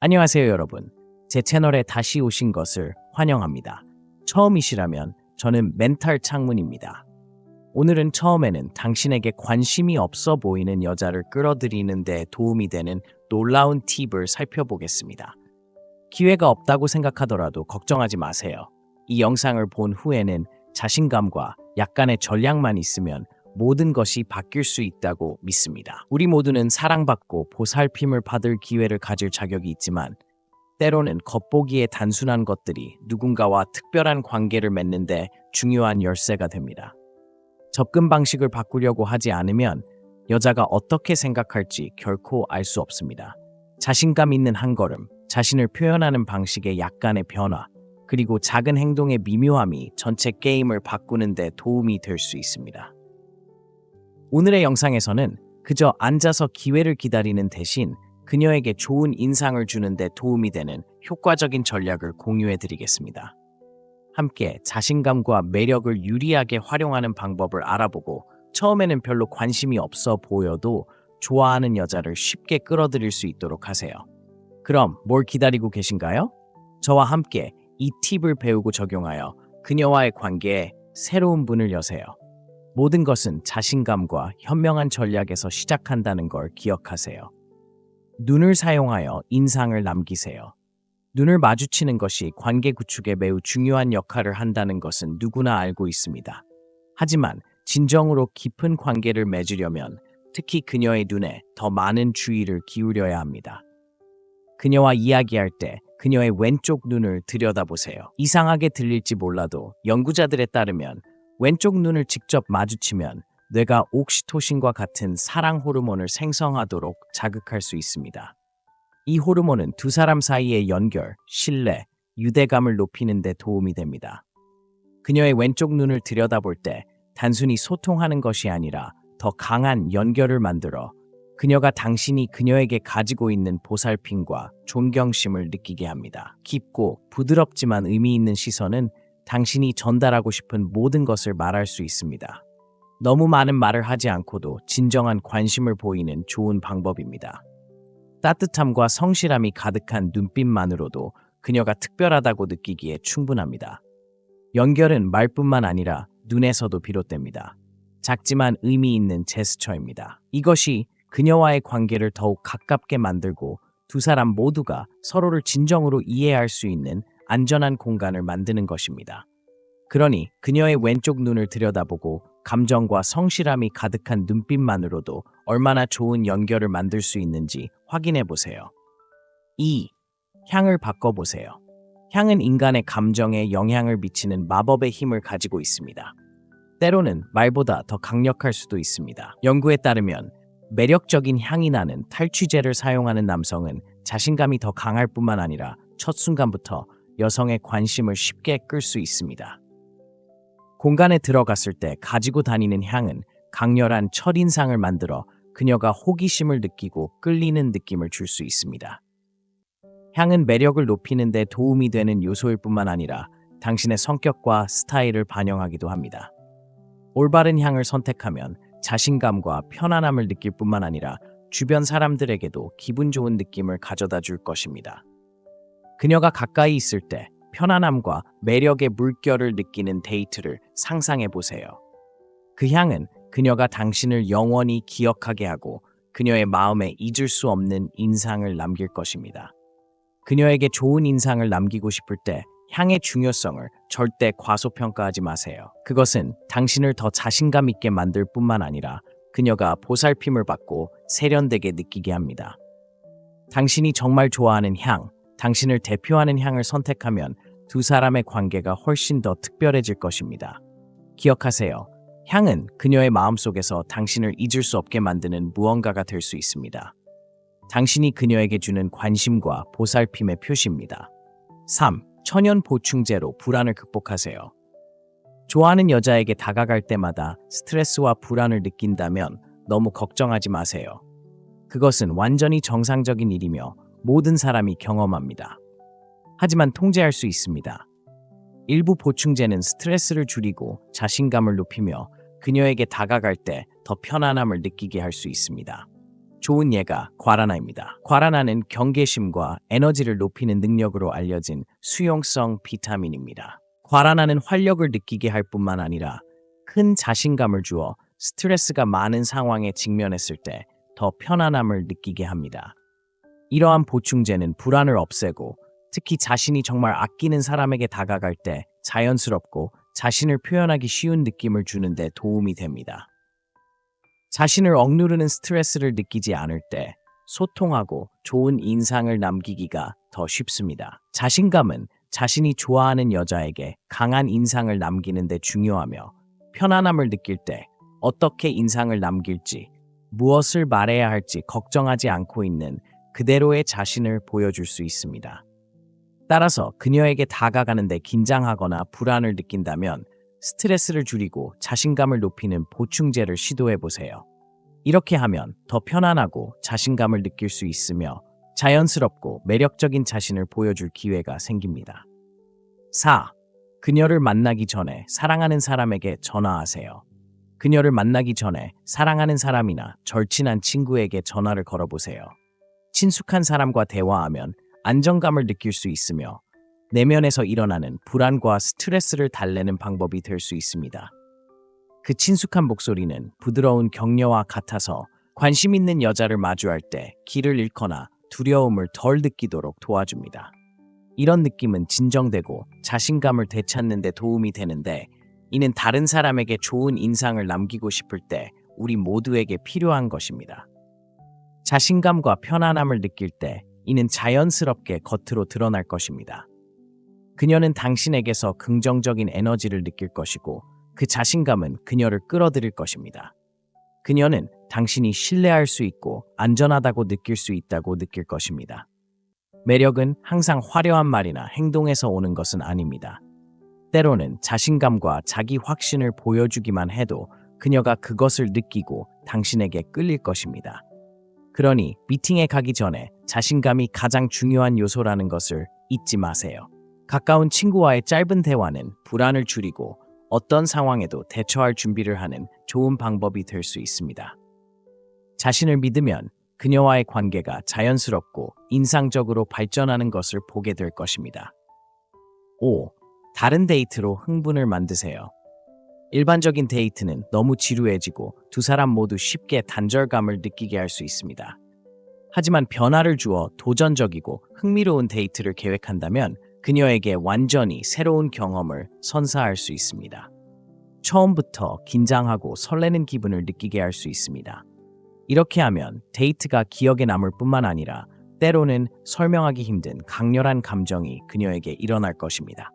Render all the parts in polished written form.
안녕하세요, 여러분. 제 채널에 다시 오신 것을 환영합니다. 처음이시라면 저는 멘탈 창문입니다. 오늘은 처음에는 당신에게 관심이 없어 보이는 여자를 끌어들이는 데 도움이 되는 놀라운 팁을 살펴보겠습니다. 기회가 없다고 생각하더라도 걱정하지 마세요. 이 영상을 본 후에는 자신감과 약간의 전략만 있으면 모든 것이 바뀔 수 있다고 믿습니다. 우리 모두는 사랑받고 보살핌을 받을 기회를 가질 자격이 있지만 때로는 겉보기에 단순한 것들이 누군가와 특별한 관계를 맺는데 중요한 열쇠가 됩니다. 접근 방식을 바꾸려고 하지 않으면 여자가 어떻게 생각할지 결코 알 수 없습니다. 자신감 있는 한 걸음, 자신을 표현하는 방식의 약간의 변화, 그리고 작은 행동의 미묘함이 전체 게임을 바꾸는 데 도움이 될 수 있습니다. 오늘의 영상에서는 그저 앉아서 기회를 기다리는 대신 그녀에게 좋은 인상을 주는 데 도움이 되는 효과적인 전략을 공유해 드리겠습니다. 함께 자신감과 매력을 유리하게 활용하는 방법을 알아보고 처음에는 별로 관심이 없어 보여도 좋아하는 여자를 쉽게 끌어들일 수 있도록 하세요. 그럼 뭘 기다리고 계신가요? 저와 함께 이 팁을 배우고 적용하여 그녀와의 관계에 새로운 문을 여세요. 모든 것은 자신감과 현명한 전략에서 시작한다는 걸 기억하세요. 눈을 사용하여 인상을 남기세요. 눈을 마주치는 것이 관계 구축에 매우 중요한 역할을 한다는 것은 누구나 알고 있습니다. 하지만 진정으로 깊은 관계를 맺으려면 특히 그녀의 눈에 더 많은 주의를 기울여야 합니다. 그녀와 이야기할 때 그녀의 왼쪽 눈을 들여다보세요. 이상하게 들릴지 몰라도 연구자들에 따르면 왼쪽 눈을 직접 마주치면 뇌가 옥시토신과 같은 사랑 호르몬을 생성하도록 자극할 수 있습니다. 이 호르몬은 두 사람 사이의 연결, 신뢰, 유대감을 높이는 데 도움이 됩니다. 그녀의 왼쪽 눈을 들여다볼 때 단순히 소통하는 것이 아니라 더 강한 연결을 만들어 그녀가 당신이 그녀에게 가지고 있는 보살핌과 존경심을 느끼게 합니다. 깊고 부드럽지만 의미 있는 시선은 당신이 전달하고 싶은 모든 것을 말할 수 있습니다. 너무 많은 말을 하지 않고도 진정한 관심을 보이는 좋은 방법입니다. 따뜻함과 성실함이 가득한 눈빛만으로도 그녀가 특별하다고 느끼기에 충분합니다. 연결은 말뿐만 아니라 눈에서도 비롯됩니다. 작지만 의미 있는 제스처입니다. 이것이 그녀와의 관계를 더욱 가깝게 만들고 두 사람 모두가 서로를 진정으로 이해할 수 있는 안전한 공간을 만드는 것입니다. 그러니 그녀의 왼쪽 눈을 들여다보고 감정과 성실함이 가득한 눈빛만으로도 얼마나 좋은 연결을 만들 수 있는지 확인해 보세요. 2. 향을 바꿔보세요. 향은 인간의 감정에 영향을 미치는 마법의 힘을 가지고 있습니다. 때로는 말보다 더 강력할 수도 있습니다. 연구에 따르면 매력적인 향이 나는 탈취제를 사용하는 남성은 자신감이 더 강할 뿐만 아니라 첫 순간부터 여성의 관심을 쉽게 끌 수 있습니다. 공간에 들어갔을 때 가지고 다니는 향은 강렬한 첫인상을 만들어 그녀가 호기심을 느끼고 끌리는 느낌을 줄 수 있습니다. 향은 매력을 높이는 데 도움이 되는 요소일 뿐만 아니라 당신의 성격과 스타일을 반영하기도 합니다. 올바른 향을 선택하면 자신감과 편안함을 느낄 뿐만 아니라 주변 사람들에게도 기분 좋은 느낌을 가져다 줄 것입니다. 그녀가 가까이 있을 때 편안함과 매력의 물결을 느끼는 데이트를 상상해 보세요. 그 향은 그녀가 당신을 영원히 기억하게 하고 그녀의 마음에 잊을 수 없는 인상을 남길 것입니다. 그녀에게 좋은 인상을 남기고 싶을 때 향의 중요성을 절대 과소평가하지 마세요. 그것은 당신을 더 자신감 있게 만들 뿐만 아니라 그녀가 보살핌을 받고 세련되게 느끼게 합니다. 당신이 정말 좋아하는 향, 당신을 대표하는 향을 선택하면 두 사람의 관계가 훨씬 더 특별해질 것입니다. 기억하세요. 향은 그녀의 마음속에서 당신을 잊을 수 없게 만드는 무언가가 될 수 있습니다. 당신이 그녀에게 주는 관심과 보살핌의 표시입니다. 3. 천연 보충제로 불안을 극복하세요. 좋아하는 여자에게 다가갈 때마다 스트레스와 불안을 느낀다면 너무 걱정하지 마세요. 그것은 완전히 정상적인 일이며 모든 사람이 경험합니다. 하지만 통제할 수 있습니다. 일부 보충제는 스트레스를 줄이고 자신감을 높이며 그녀에게 다가갈 때 더 편안함을 느끼게 할 수 있습니다. 좋은 예가 과라나입니다. 과라나는 경계심과 에너지를 높이는 능력으로 알려진 수용성 비타민입니다. 과라나는 활력을 느끼게 할 뿐만 아니라 큰 자신감을 주어 스트레스가 많은 상황에 직면했을 때 더 편안함을 느끼게 합니다. 이러한 보충제는 불안을 없애고 특히 자신이 정말 아끼는 사람에게 다가갈 때 자연스럽고 자신을 표현하기 쉬운 느낌을 주는 데 도움이 됩니다. 자신을 억누르는 스트레스를 느끼지 않을 때 소통하고 좋은 인상을 남기기가 더 쉽습니다. 자신감은 자신이 좋아하는 여자에게 강한 인상을 남기는 데 중요하며 편안함을 느낄 때 어떻게 인상을 남길지 무엇을 말해야 할지 걱정하지 않고 있는 그대로의 자신을 보여줄 수 있습니다. 따라서 그녀에게 다가가는데 긴장하거나 불안을 느낀다면 스트레스를 줄이고 자신감을 높이는 보충제를 시도해 보세요. 이렇게 하면 더 편안하고 자신감을 느낄 수 있으며 자연스럽고 매력적인 자신을 보여줄 기회가 생깁니다. 4. 그녀를 만나기 전에 사랑하는 사람에게 전화하세요. 그녀를 만나기 전에 사랑하는 사람이나 절친한 친구에게 전화를 걸어보세요. 친숙한 사람과 대화하면 안정감을 느낄 수 있으며 내면에서 일어나는 불안과 스트레스를 달래는 방법이 될 수 있습니다. 그 친숙한 목소리는 부드러운 격려와 같아서 관심 있는 여자를 마주할 때 길을 잃거나 두려움을 덜 느끼도록 도와줍니다. 이런 느낌은 진정되고 자신감을 되찾는 데 도움이 되는데 이는 다른 사람에게 좋은 인상을 남기고 싶을 때 우리 모두에게 필요한 것입니다. 자신감과 편안함을 느낄 때 이는 자연스럽게 겉으로 드러날 것입니다. 그녀는 당신에게서 긍정적인 에너지를 느낄 것이고 그 자신감은 그녀를 끌어들일 것입니다. 그녀는 당신이 신뢰할 수 있고 안전하다고 느낄 수 있다고 느낄 것입니다. 매력은 항상 화려한 말이나 행동에서 오는 것은 아닙니다. 때로는 자신감과 자기 확신을 보여주기만 해도 그녀가 그것을 느끼고 당신에게 끌릴 것입니다. 그러니 미팅에 가기 전에 자신감이 가장 중요한 요소라는 것을 잊지 마세요. 가까운 친구와의 짧은 대화는 불안을 줄이고 어떤 상황에도 대처할 준비를 하는 좋은 방법이 될 수 있습니다. 자신을 믿으면 그녀와의 관계가 자연스럽고 인상적으로 발전하는 것을 보게 될 것입니다. 5. 다른 데이트로 흥분을 만드세요. 일반적인 데이트는 너무 지루해지고 두 사람 모두 쉽게 단절감을 느끼게 할 수 있습니다. 하지만 변화를 주어 도전적이고 흥미로운 데이트를 계획한다면 그녀에게 완전히 새로운 경험을 선사할 수 있습니다. 처음부터 긴장하고 설레는 기분을 느끼게 할 수 있습니다. 이렇게 하면 데이트가 기억에 남을 뿐만 아니라 때로는 설명하기 힘든 강렬한 감정이 그녀에게 일어날 것입니다.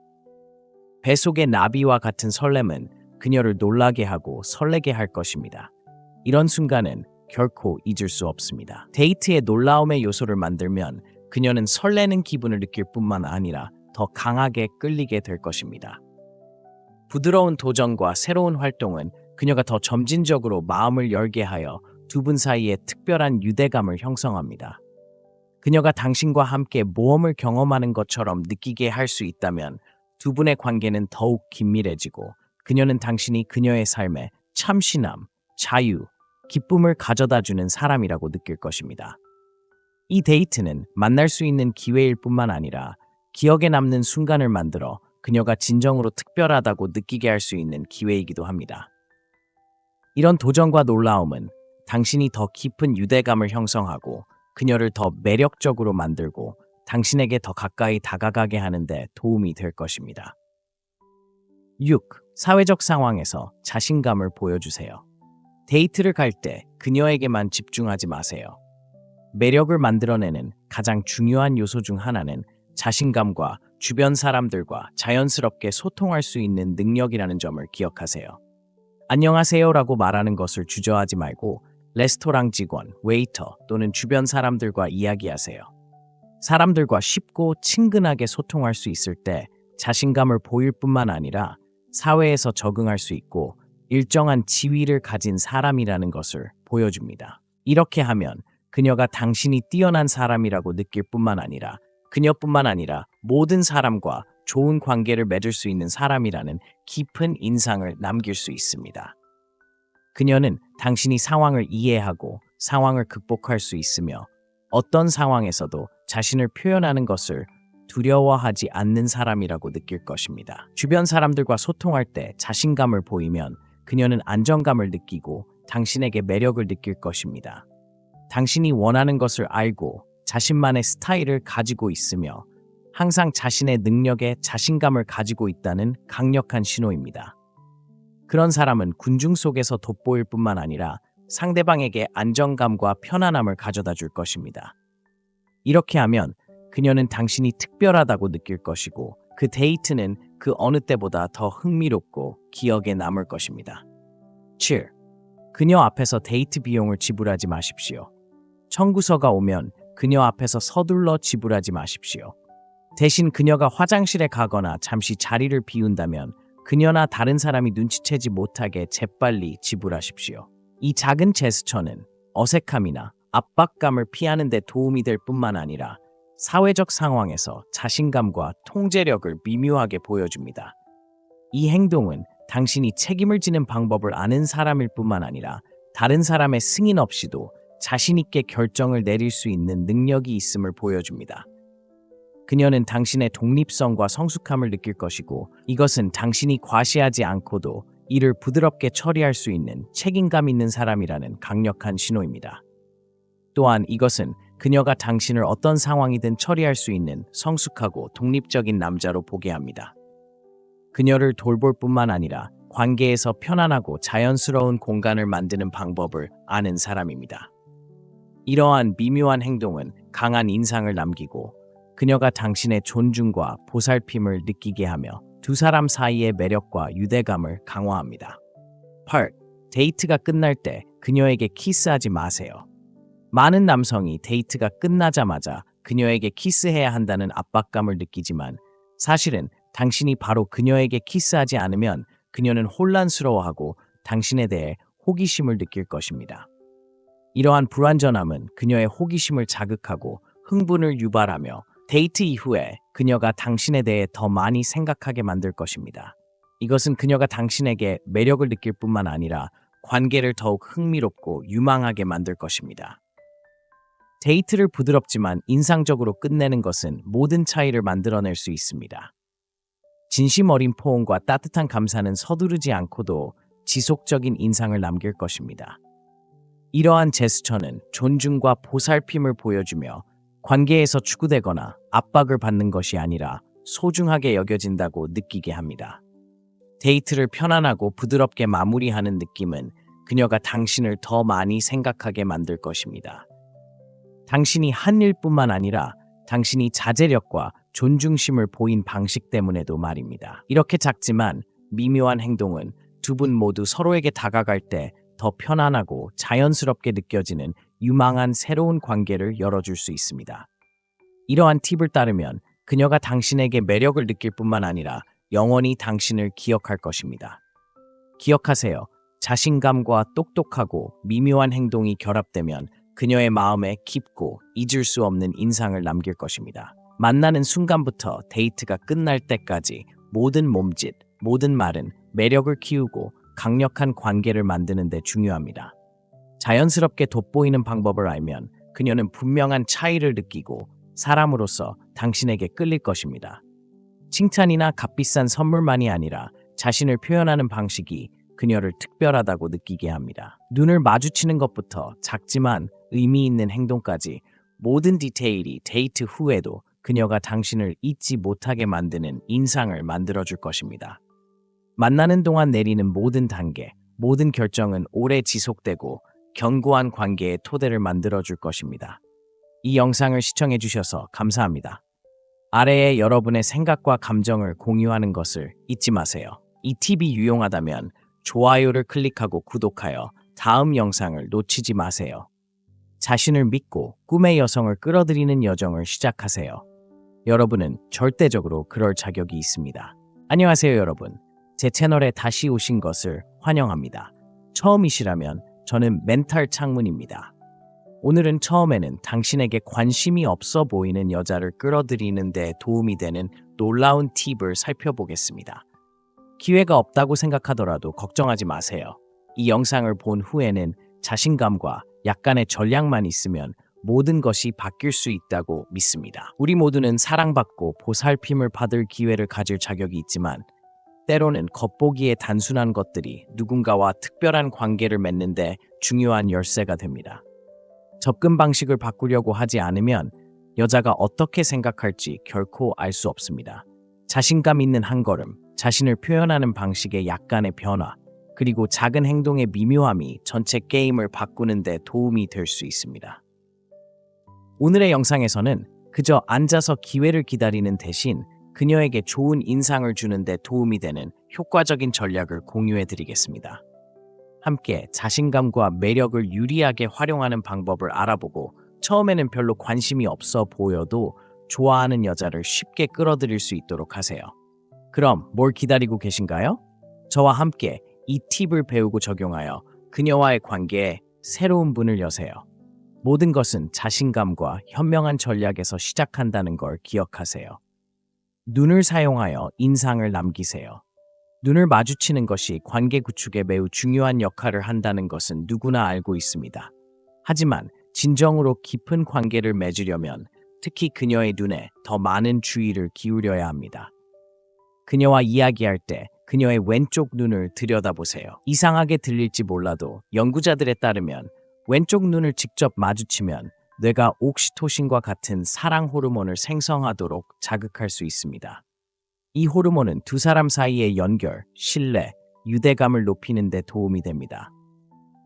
배 속의 나비와 같은 설렘은 그녀를 놀라게 하고 설레게 할 것입니다. 이런 순간은 결코 잊을 수 없습니다. 데이트의 놀라움의 요소를 만들면 그녀는 설레는 기분을 느낄 뿐만 아니라 더 강하게 끌리게 될 것입니다. 부드러운 도전과 새로운 활동은 그녀가 더 점진적으로 마음을 열게 하여 두 분 사이에 특별한 유대감을 형성합니다. 그녀가 당신과 함께 모험을 경험하는 것처럼 느끼게 할 수 있다면 두 분의 관계는 더욱 긴밀해지고 그녀는 당신이 그녀의 삶에 참신함, 자유, 기쁨을 가져다주는 사람이라고 느낄 것입니다. 이 데이트는 만날 수 있는 기회일 뿐만 아니라 기억에 남는 순간을 만들어 그녀가 진정으로 특별하다고 느끼게 할 수 있는 기회이기도 합니다. 이런 도전과 놀라움은 당신이 더 깊은 유대감을 형성하고 그녀를 더 매력적으로 만들고 당신에게 더 가까이 다가가게 하는 데 도움이 될 것입니다. 6. 사회적 상황에서 자신감을 보여주세요. 데이트를 갈 때 그녀에게만 집중하지 마세요. 매력을 만들어내는 가장 중요한 요소 중 하나는 자신감과 주변 사람들과 자연스럽게 소통할 수 있는 능력이라는 점을 기억하세요. 안녕하세요라고 말하는 것을 주저하지 말고 레스토랑 직원, 웨이터 또는 주변 사람들과 이야기하세요. 사람들과 쉽고 친근하게 소통할 수 있을 때 자신감을 보일 뿐만 아니라 사회에서 적응할 수 있고 일정한 지위를 가진 사람이라는 것을 보여줍니다. 이렇게 하면 그녀가 당신이 뛰어난 사람이라고 느낄 뿐만 아니라 그녀뿐만 아니라 모든 사람과 좋은 관계를 맺을 수 있는 사람이라는 깊은 인상을 남길 수 있습니다. 그녀는 당신이 상황을 이해하고 상황을 극복할 수 있으며 어떤 상황에서도 자신을 표현하는 것을 두려워하지 않는 사람이라고 느낄 것입니다. 주변 사람들과 소통할 때 자신감을 보이면 그녀는 안정감을 느끼고 당신에게 매력을 느낄 것입니다. 당신이 원하는 것을 알고 자신만의 스타일을 가지고 있으며 항상 자신의 능력에 자신감을 가지고 있다는 강력한 신호입니다. 그런 사람은 군중 속에서 돋보일 뿐만 아니라 상대방에게 안정감과 편안함을 가져다 줄 것입니다. 이렇게 하면 그녀는 당신이 특별하다고 느낄 것이고 그 데이트는 그 어느 때보다 더 흥미롭고 기억에 남을 것입니다. 7. 그녀 앞에서 데이트 비용을 지불하지 마십시오. 청구서가 오면 그녀 앞에서 서둘러 지불하지 마십시오. 대신 그녀가 화장실에 가거나 잠시 자리를 비운다면 그녀나 다른 사람이 눈치채지 못하게 재빨리 지불하십시오. 이 작은 제스처는 어색함이나 압박감을 피하는 데 도움이 될 뿐만 아니라 사회적 상황에서 자신감과 통제력을 미묘하게 보여줍니다. 이 행동은 당신이 책임을 지는 방법을 아는 사람일 뿐만 아니라 다른 사람의 승인 없이도 자신 있게 결정을 내릴 수 있는 능력이 있음을 보여줍니다. 그녀는 당신의 독립성과 성숙함을 느낄 것이고 이것은 당신이 과시하지 않고도 이를 부드럽게 처리할 수 있는 책임감 있는 사람이라는 강력한 신호입니다. 또한 이것은 그녀가 당신을 어떤 상황이든 처리할 수 있는 성숙하고 독립적인 남자로 보게 합니다. 그녀를 돌볼 뿐만 아니라 관계에서 편안하고 자연스러운 공간을 만드는 방법을 아는 사람입니다. 이러한 미묘한 행동은 강한 인상을 남기고 그녀가 당신의 존중과 보살핌을 느끼게 하며 두 사람 사이의 매력과 유대감을 강화합니다. 8. 데이트가 끝날 때 그녀에게 키스하지 마세요. 많은 남성이 데이트가 끝나자마자 그녀에게 키스해야 한다는 압박감을 느끼지만 사실은 당신이 바로 그녀에게 키스하지 않으면 그녀는 혼란스러워하고 당신에 대해 호기심을 느낄 것입니다. 이러한 불완전함은 그녀의 호기심을 자극하고 흥분을 유발하며 데이트 이후에 그녀가 당신에 대해 더 많이 생각하게 만들 것입니다. 이것은 그녀가 당신에게 매력을 느낄 뿐만 아니라 관계를 더욱 흥미롭고 유망하게 만들 것입니다. 데이트를 부드럽지만 인상적으로 끝내는 것은 모든 차이를 만들어낼 수 있습니다. 진심 어린 포옹과 따뜻한 감사는 서두르지 않고도 지속적인 인상을 남길 것입니다. 이러한 제스처는 존중과 보살핌을 보여주며 관계에서 추구되거나 압박을 받는 것이 아니라 소중하게 여겨진다고 느끼게 합니다. 데이트를 편안하고 부드럽게 마무리하는 느낌은 그녀가 당신을 더 많이 생각하게 만들 것입니다. 당신이 한 일뿐만 아니라 당신이 자제력과 존중심을 보인 방식 때문에도 말입니다. 이렇게 작지만 미묘한 행동은 두 분 모두 서로에게 다가갈 때 더 편안하고 자연스럽게 느껴지는 유망한 새로운 관계를 열어줄 수 있습니다. 이러한 팁을 따르면 그녀가 당신에게 매력을 느낄 뿐만 아니라 영원히 당신을 기억할 것입니다. 기억하세요. 자신감과 똑똑하고 미묘한 행동이 결합되면 그녀의 마음에 깊고 잊을 수 없는 인상을 남길 것입니다. 만나는 순간부터 데이트가 끝날 때까지 모든 몸짓, 모든 말은 매력을 키우고 강력한 관계를 만드는 데 중요합니다. 자연스럽게 돋보이는 방법을 알면 그녀는 분명한 차이를 느끼고 사람으로서 당신에게 끌릴 것입니다. 칭찬이나 값비싼 선물만이 아니라 자신을 표현하는 방식이 그녀를 특별하다고 느끼게 합니다. 눈을 마주치는 것부터 작지만 의미 있는 행동까지 모든 디테일이 데이트 후에도 그녀가 당신을 잊지 못하게 만드는 인상을 만들어줄 것입니다. 만나는 동안 내리는 모든 단계, 모든 결정은 오래 지속되고 견고한 관계의 토대를 만들어줄 것입니다. 이 영상을 시청해주셔서 감사합니다. 아래에 여러분의 생각과 감정을 공유하는 것을 잊지 마세요. 이 팁이 유용하다면 좋아요를 클릭하고 구독하여 다음 영상을 놓치지 마세요. 자신을 믿고 꿈의 여성을 끌어들이는 여정을 시작하세요. 여러분은 절대적으로 그럴 자격이 있습니다. 안녕하세요, 여러분. 제 채널에 다시 오신 것을 환영합니다. 처음이시라면 저는 멘탈 창문입니다. 오늘은 처음에는 당신에게 관심이 없어 보이는 여자를 끌어들이는 데 도움이 되는 놀라운 팁을 살펴보겠습니다. 기회가 없다고 생각하더라도 걱정하지 마세요. 이 영상을 본 후에는 자신감과 약간의 전략만 있으면 모든 것이 바뀔 수 있다고 믿습니다. 우리 모두는 사랑받고 보살핌을 받을 기회를 가질 자격이 있지만 때로는 겉보기에 단순한 것들이 누군가와 특별한 관계를 맺는데 중요한 열쇠가 됩니다. 접근 방식을 바꾸려고 하지 않으면 여자가 어떻게 생각할지 결코 알 수 없습니다. 자신감 있는 한 걸음, 자신을 표현하는 방식의 약간의 변화, 그리고 작은 행동의 미묘함이 전체 게임을 바꾸는 데 도움이 될 수 있습니다. 오늘의 영상에서는 그저 앉아서 기회를 기다리는 대신 그녀에게 좋은 인상을 주는 데 도움이 되는 효과적인 전략을 공유해 드리겠습니다. 함께 자신감과 매력을 유리하게 활용하는 방법을 알아보고 처음에는 별로 관심이 없어 보여도 좋아하는 여자를 쉽게 끌어들일 수 있도록 하세요. 그럼 뭘 기다리고 계신가요? 저와 함께 이 팁을 배우고 적용하여 그녀와의 관계에 새로운 문을 여세요. 모든 것은 자신감과 현명한 전략에서 시작한다는 걸 기억하세요. 눈을 사용하여 인상을 남기세요. 눈을 마주치는 것이 관계 구축에 매우 중요한 역할을 한다는 것은 누구나 알고 있습니다. 하지만 진정으로 깊은 관계를 맺으려면 특히 그녀의 눈에 더 많은 주의를 기울여야 합니다. 그녀와 이야기할 때 그녀의 왼쪽 눈을 들여다보세요. 이상하게 들릴지 몰라도 연구자들에 따르면 왼쪽 눈을 직접 마주치면 뇌가 옥시토신과 같은 사랑 호르몬을 생성하도록 자극할 수 있습니다. 이 호르몬은 두 사람 사이의 연결, 신뢰, 유대감을 높이는 데 도움이 됩니다.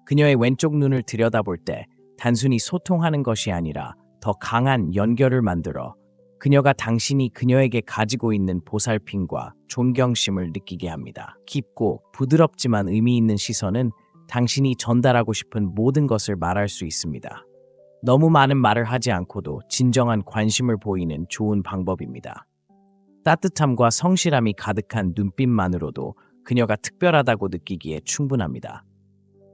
그녀의 왼쪽 눈을 들여다볼 때 단순히 소통하는 것이 아니라 더 강한 연결을 만들어 그녀가 당신이 그녀에게 가지고 있는 보살핌과 존경심을 느끼게 합니다. 깊고 부드럽지만 의미 있는 시선은 당신이 전달하고 싶은 모든 것을 말할 수 있습니다. 너무 많은 말을 하지 않고도 진정한 관심을 보이는 좋은 방법입니다. 따뜻함과 성실함이 가득한 눈빛만으로도 그녀가 특별하다고 느끼기에 충분합니다.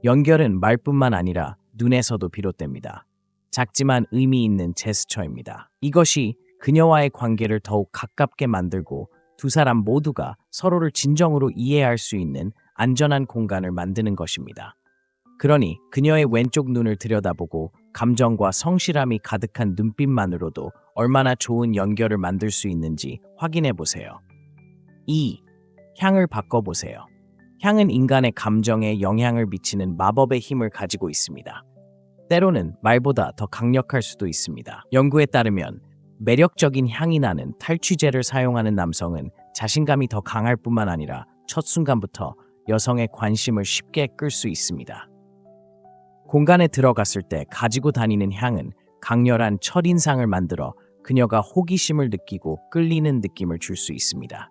연결은 말뿐만 아니라 눈에서도 비롯됩니다. 작지만 의미 있는 제스처입니다. 이것이 그녀와의 관계를 더욱 가깝게 만들고 두 사람 모두가 서로를 진정으로 이해할 수 있는 안전한 공간을 만드는 것입니다. 그러니 그녀의 왼쪽 눈을 들여다보고 감정과 성실함이 가득한 눈빛만으로도 얼마나 좋은 연결을 만들 수 있는지 확인해 보세요. 2. 향을 바꿔보세요. 향은 인간의 감정에 영향을 미치는 마법의 힘을 가지고 있습니다. 때로는 말보다 더 강력할 수도 있습니다. 연구에 따르면 매력적인 향이 나는 탈취제를 사용하는 남성은 자신감이 더 강할 뿐만 아니라 첫 순간부터 여성의 관심을 쉽게 끌 수 있습니다. 공간에 들어갔을 때 가지고 다니는 향은 강렬한 첫인상을 만들어 그녀가 호기심을 느끼고 끌리는 느낌을 줄 수 있습니다.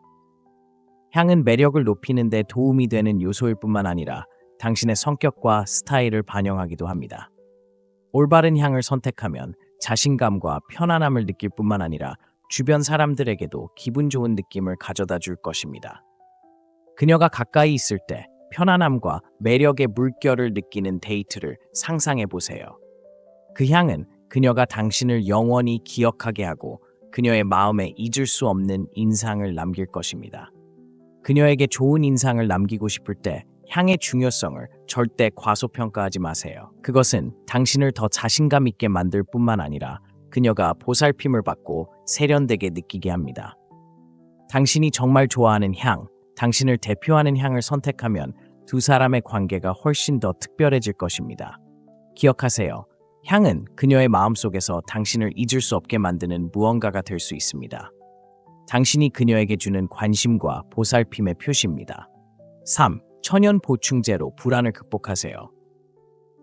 향은 매력을 높이는 데 도움이 되는 요소일 뿐만 아니라 당신의 성격과 스타일을 반영하기도 합니다. 올바른 향을 선택하면 자신감과 편안함을 느낄 뿐만 아니라 주변 사람들에게도 기분 좋은 느낌을 가져다 줄 것입니다. 그녀가 가까이 있을 때 편안함과 매력의 물결을 느끼는 데이트를 상상해 보세요. 그 향은 그녀가 당신을 영원히 기억하게 하고 그녀의 마음에 잊을 수 없는 인상을 남길 것입니다. 그녀에게 좋은 인상을 남기고 싶을 때 향의 중요성을 절대 과소평가하지 마세요. 그것은 당신을 더 자신감 있게 만들 뿐만 아니라 그녀가 보살핌을 받고 세련되게 느끼게 합니다. 당신이 정말 좋아하는 향, 당신을 대표하는 향을 선택하면 두 사람의 관계가 훨씬 더 특별해질 것입니다. 기억하세요. 향은 그녀의 마음속에서 당신을 잊을 수 없게 만드는 무언가가 될 수 있습니다. 당신이 그녀에게 주는 관심과 보살핌의 표시입니다. 3. 천연 보충제로 불안을 극복하세요.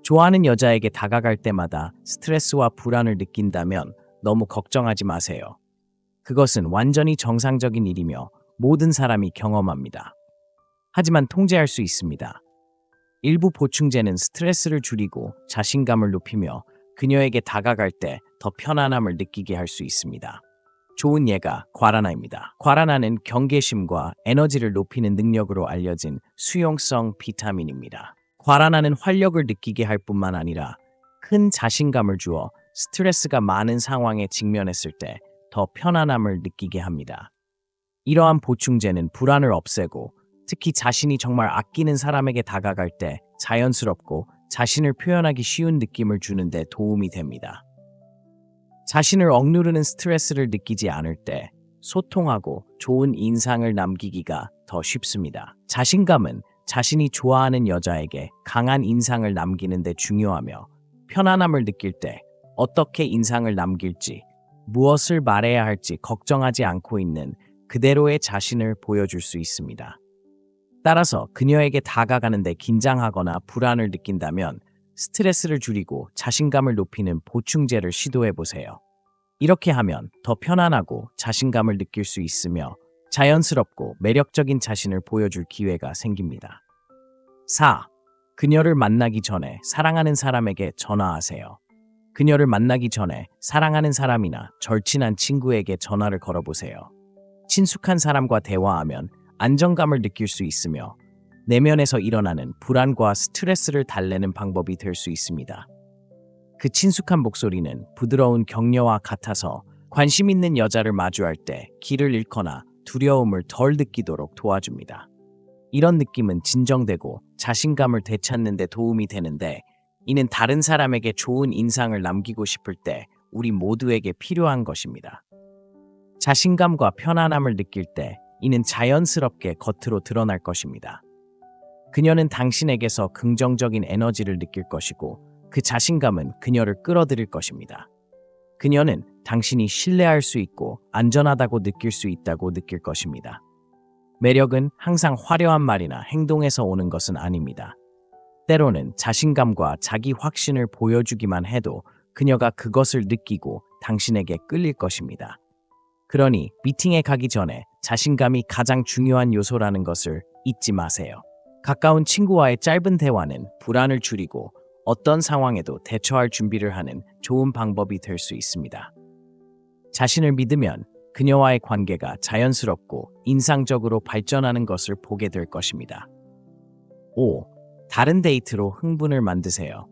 좋아하는 여자에게 다가갈 때마다 스트레스와 불안을 느낀다면 너무 걱정하지 마세요. 그것은 완전히 정상적인 일이며 모든 사람이 경험합니다. 하지만 통제할 수 있습니다. 일부 보충제는 스트레스를 줄이고 자신감을 높이며 그녀에게 다가갈 때 더 편안함을 느끼게 할 수 있습니다. 좋은 예가 과라나입니다. 과라나는 경계심과 에너지를 높이는 능력으로 알려진 수용성 비타민입니다. 과라나는 활력을 느끼게 할 뿐만 아니라 큰 자신감을 주어 스트레스가 많은 상황에 직면했을 때 더 편안함을 느끼게 합니다. 이러한 보충제는 불안을 없애고 특히 자신이 정말 아끼는 사람에게 다가갈 때 자연스럽고 자신을 표현하기 쉬운 느낌을 주는데 도움이 됩니다. 자신을 억누르는 스트레스를 느끼지 않을 때 소통하고 좋은 인상을 남기기가 더 쉽습니다. 자신감은 자신이 좋아하는 여자에게 강한 인상을 남기는 데 중요하며 편안함을 느낄 때 어떻게 인상을 남길지, 무엇을 말해야 할지 걱정하지 않고 있는 그대로의 자신을 보여줄 수 있습니다. 따라서 그녀에게 다가가는데 긴장하거나 불안을 느낀다면 스트레스를 줄이고 자신감을 높이는 보충제를 시도해 보세요. 이렇게 하면 더 편안하고 자신감을 느낄 수 있으며 자연스럽고 매력적인 자신을 보여줄 기회가 생깁니다. 4. 그녀를 만나기 전에 사랑하는 사람에게 전화하세요. 그녀를 만나기 전에 사랑하는 사람이나 절친한 친구에게 전화를 걸어보세요. 친숙한 사람과 대화하면 안정감을 느낄 수 있으며 내면에서 일어나는 불안과 스트레스를 달래는 방법이 될 수 있습니다. 그 친숙한 목소리는 부드러운 격려와 같아서 관심 있는 여자를 마주할 때 길을 잃거나 두려움을 덜 느끼도록 도와줍니다. 이런 느낌은 진정되고 자신감을 되찾는 데 도움이 되는데, 이는 다른 사람에게 좋은 인상을 남기고 싶을 때 우리 모두에게 필요한 것입니다. 자신감과 편안함을 느낄 때 이는 자연스럽게 겉으로 드러날 것입니다. 그녀는 당신에게서 긍정적인 에너지를 느낄 것이고 그 자신감은 그녀를 끌어들일 것입니다. 그녀는 당신이 신뢰할 수 있고 안전하다고 느낄 수 있다고 느낄 것입니다. 매력은 항상 화려한 말이나 행동에서 오는 것은 아닙니다. 때로는 자신감과 자기 확신을 보여주기만 해도 그녀가 그것을 느끼고 당신에게 끌릴 것입니다. 그러니 미팅에 가기 전에 자신감이 가장 중요한 요소라는 것을 잊지 마세요. 가까운 친구와의 짧은 대화는 불안을 줄이고 어떤 상황에도 대처할 준비를 하는 좋은 방법이 될 수 있습니다. 자신을 믿으면 그녀와의 관계가 자연스럽고 인상적으로 발전하는 것을 보게 될 것입니다. 5. 다른 데이트로 흥분을 만드세요.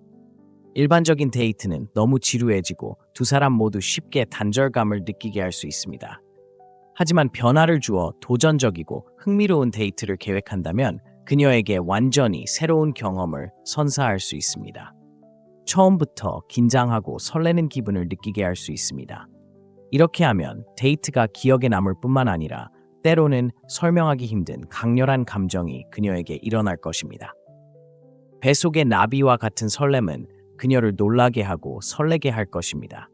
일반적인 데이트는 너무 지루해지고 두 사람 모두 쉽게 단절감을 느끼게 할 수 있습니다. 하지만 변화를 주어 도전적이고 흥미로운 데이트를 계획한다면 그녀에게 완전히 새로운 경험을 선사할 수 있습니다. 처음부터 긴장하고 설레는 기분을 느끼게 할 수 있습니다. 이렇게 하면 데이트가 기억에 남을 뿐만 아니라 때로는 설명하기 힘든 강렬한 감정이 그녀에게 일어날 것입니다. 뱃속의 나비와 같은 설렘은 그녀를 놀라게 하고 설레게 할 것입니다.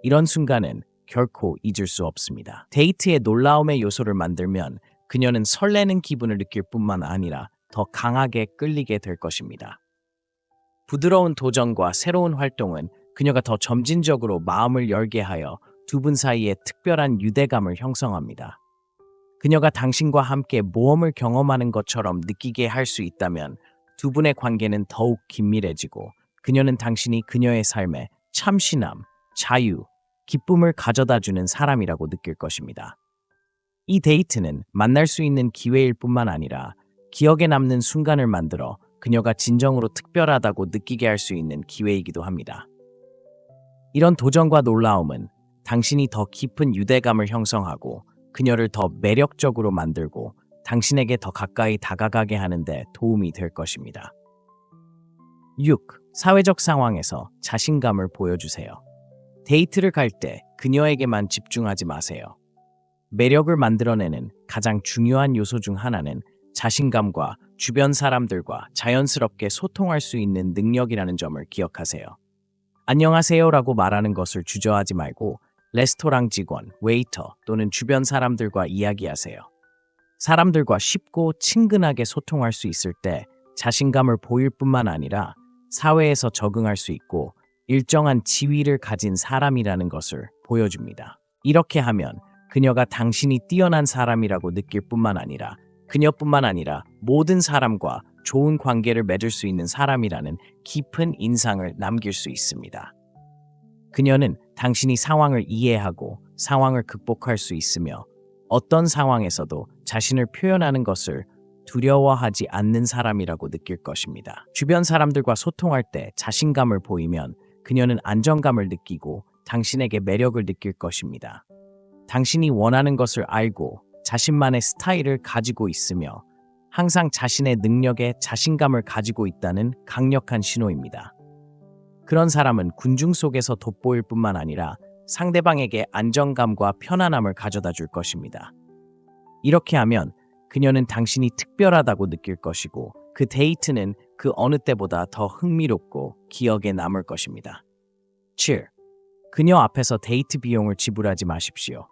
이런 순간은 결코 잊을 수 없습니다. 데이트에 놀라움의 요소를 만들면 그녀는 설레는 기분을 느낄 뿐만 아니라 더 강하게 끌리게 될 것입니다. 부드러운 도전과 새로운 활동은 그녀가 더 점진적으로 마음을 열게 하여 두 분 사이에 특별한 유대감을 형성합니다. 그녀가 당신과 함께 모험을 경험하는 것처럼 느끼게 할 수 있다면 두 분의 관계는 더욱 긴밀해지고 그녀는 당신이 그녀의 삶에 참신함, 자유, 기쁨을 가져다주는 사람이라고 느낄 것입니다. 이 데이트는 만날 수 있는 기회일 뿐만 아니라 기억에 남는 순간을 만들어 그녀가 진정으로 특별하다고 느끼게 할 수 있는 기회이기도 합니다. 이런 도전과 놀라움은 당신이 더 깊은 유대감을 형성하고 그녀를 더 매력적으로 만들고 당신에게 더 가까이 다가가게 하는 데 도움이 될 것입니다. 6. 사회적 상황에서 자신감을 보여주세요. 데이트를 갈 때 그녀에게만 집중하지 마세요. 매력을 만들어내는 가장 중요한 요소 중 하나는 자신감과 주변 사람들과 자연스럽게 소통할 수 있는 능력이라는 점을 기억하세요. 안녕하세요라고 말하는 것을 주저하지 말고 레스토랑 직원, 웨이터 또는 주변 사람들과 이야기하세요. 사람들과 쉽고 친근하게 소통할 수 있을 때 자신감을 보일 뿐만 아니라 사회에서 적응할 수 있고 일정한 지위를 가진 사람이라는 것을 보여줍니다. 이렇게 하면 그녀가 당신이 뛰어난 사람이라고 느낄 뿐만 아니라 그녀뿐만 아니라 모든 사람과 좋은 관계를 맺을 수 있는 사람이라는 깊은 인상을 남길 수 있습니다. 그녀는 당신이 상황을 이해하고 상황을 극복할 수 있으며 어떤 상황에서도 자신을 표현하는 것을 두려워하지 않는 사람이라고 느낄 것입니다. 주변 사람들과 소통할 때 자신감을 보이면 그녀는 안정감을 느끼고 당신에게 매력을 느낄 것입니다. 당신이 원하는 것을 알고 자신만의 스타일을 가지고 있으며 항상 자신의 능력에 자신감을 가지고 있다는 강력한 신호입니다. 그런 사람은 군중 속에서 돋보일 뿐만 아니라 상대방에게 안정감과 편안함을 가져다 줄 것입니다. 이렇게 하면 그녀는 당신이 특별하다고 느낄 것이고 그 데이트는 그 어느 때보다 더 흥미롭고 기억에 남을 것입니다. 7. 그녀 앞에서 데이트 비용을 지불하지 마십시오.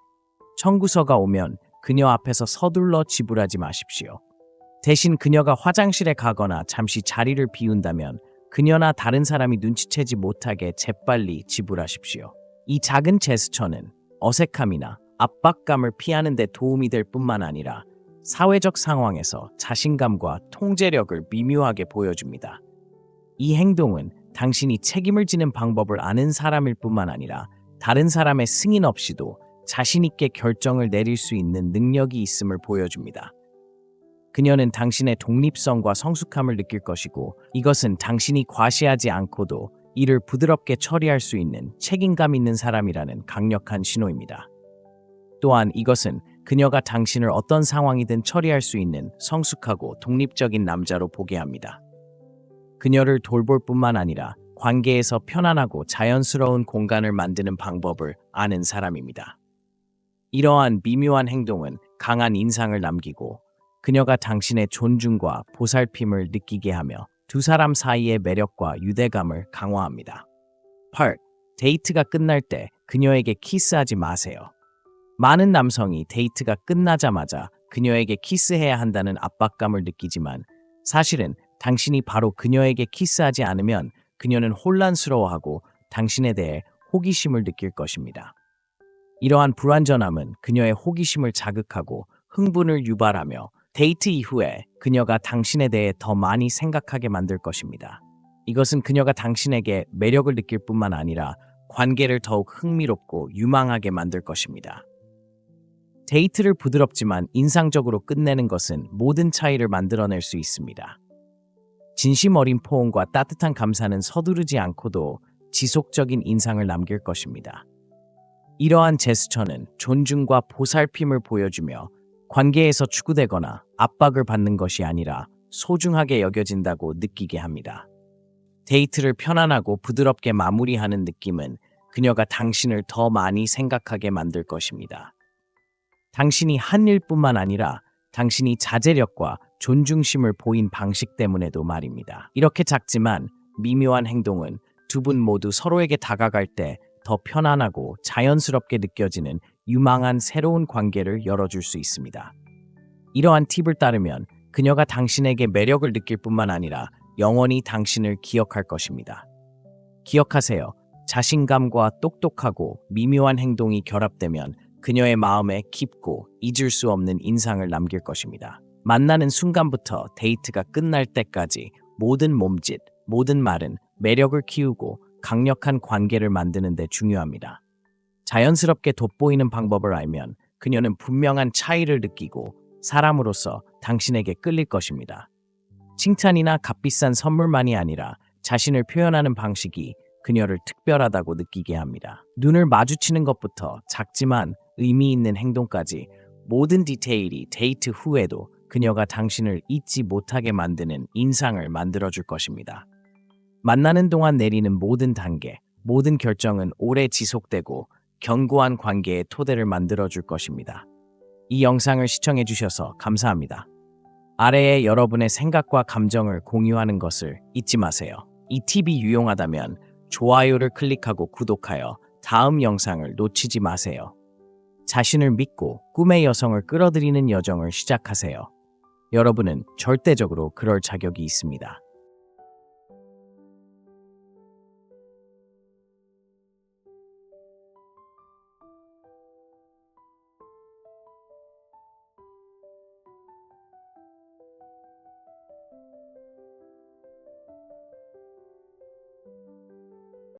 청구서가 오면 그녀 앞에서 서둘러 지불하지 마십시오. 대신 그녀가 화장실에 가거나 잠시 자리를 비운다면 그녀나 다른 사람이 눈치채지 못하게 재빨리 지불하십시오. 이 작은 제스처는 어색함이나 압박감을 피하는 데 도움이 될 뿐만 아니라 사회적 상황에서 자신감과 통제력을 미묘하게 보여줍니다. 이 행동은 당신이 책임을 지는 방법을 아는 사람일 뿐만 아니라 다른 사람의 승인 없이도 자신 있게 결정을 내릴 수 있는 능력이 있음을 보여줍니다. 그녀는 당신의 독립성과 성숙함을 느낄 것이고 이것은 당신이 과시하지 않고도 이를 부드럽게 처리할 수 있는 책임감 있는 사람이라는 강력한 신호입니다. 또한 이것은 그녀가 당신을 어떤 상황이든 처리할 수 있는 성숙하고 독립적인 남자로 보게 합니다. 그녀를 돌볼 뿐만 아니라 관계에서 편안하고 자연스러운 공간을 만드는 방법을 아는 사람입니다. 이러한 미묘한 행동은 강한 인상을 남기고 그녀가 당신의 존중과 보살핌을 느끼게 하며 두 사람 사이의 매력과 유대감을 강화합니다. 8. 데이트가 끝날 때 그녀에게 키스하지 마세요. 많은 남성이 데이트가 끝나자마자 그녀에게 키스해야 한다는 압박감을 느끼지만 사실은 당신이 바로 그녀에게 키스하지 않으면 그녀는 혼란스러워하고 당신에 대해 호기심을 느낄 것입니다. 이러한 불완전함은 그녀의 호기심을 자극하고 흥분을 유발하며 데이트 이후에 그녀가 당신에 대해 더 많이 생각하게 만들 것입니다. 이것은 그녀가 당신에게 매력을 느낄 뿐만 아니라 관계를 더욱 흥미롭고 유망하게 만들 것입니다. 데이트를 부드럽지만 인상적으로 끝내는 것은 모든 차이를 만들어낼 수 있습니다. 진심 어린 포옹과 따뜻한 감사는 서두르지 않고도 지속적인 인상을 남길 것입니다. 이러한 제스처는 존중과 보살핌을 보여주며 관계에서 추구되거나 압박을 받는 것이 아니라 소중하게 여겨진다고 느끼게 합니다. 데이트를 편안하고 부드럽게 마무리하는 느낌은 그녀가 당신을 더 많이 생각하게 만들 것입니다. 당신이 한 일뿐만 아니라 당신이 자제력과 존중심을 보인 방식 때문에도 말입니다. 이렇게 작지만 미묘한 행동은 두 분 모두 서로에게 다가갈 때 더 편안하고 자연스럽게 느껴지는 유망한 새로운 관계를 열어줄 수 있습니다. 이러한 팁을 따르면 그녀가 당신에게 매력을 느낄 뿐만 아니라 영원히 당신을 기억할 것입니다. 기억하세요. 자신감과 똑똑하고 미묘한 행동이 결합되면 그녀의 마음에 깊고 잊을 수 없는 인상을 남길 것입니다. 만나는 순간부터 데이트가 끝날 때까지 모든 몸짓, 모든 말은 매력을 키우고 강력한 관계를 만드는 데 중요합니다. 자연스럽게 돋보이는 방법을 알면 그녀는 분명한 차이를 느끼고 사람으로서 당신에게 끌릴 것입니다. 칭찬이나 값비싼 선물만이 아니라 자신을 표현하는 방식이 그녀를 특별하다고 느끼게 합니다. 눈을 마주치는 것부터 작지만 의미 있는 행동까지 모든 디테일이 데이트 후에도 그녀가 당신을 잊지 못하게 만드는 인상을 만들어줄 것입니다. 만나는 동안 내리는 모든 단계, 모든 결정은 오래 지속되고 견고한 관계의 토대를 만들어줄 것입니다. 이 영상을 시청해주셔서 감사합니다. 아래에 여러분의 생각과 감정을 공유하는 것을 잊지 마세요. 이 팁이 유용하다면 좋아요를 클릭하고 구독하여 다음 영상을 놓치지 마세요. 자신을 믿고 꿈의 여성을 끌어들이는 여정을 시작하세요. 여러분은 절대적으로 그럴 자격이 있습니다.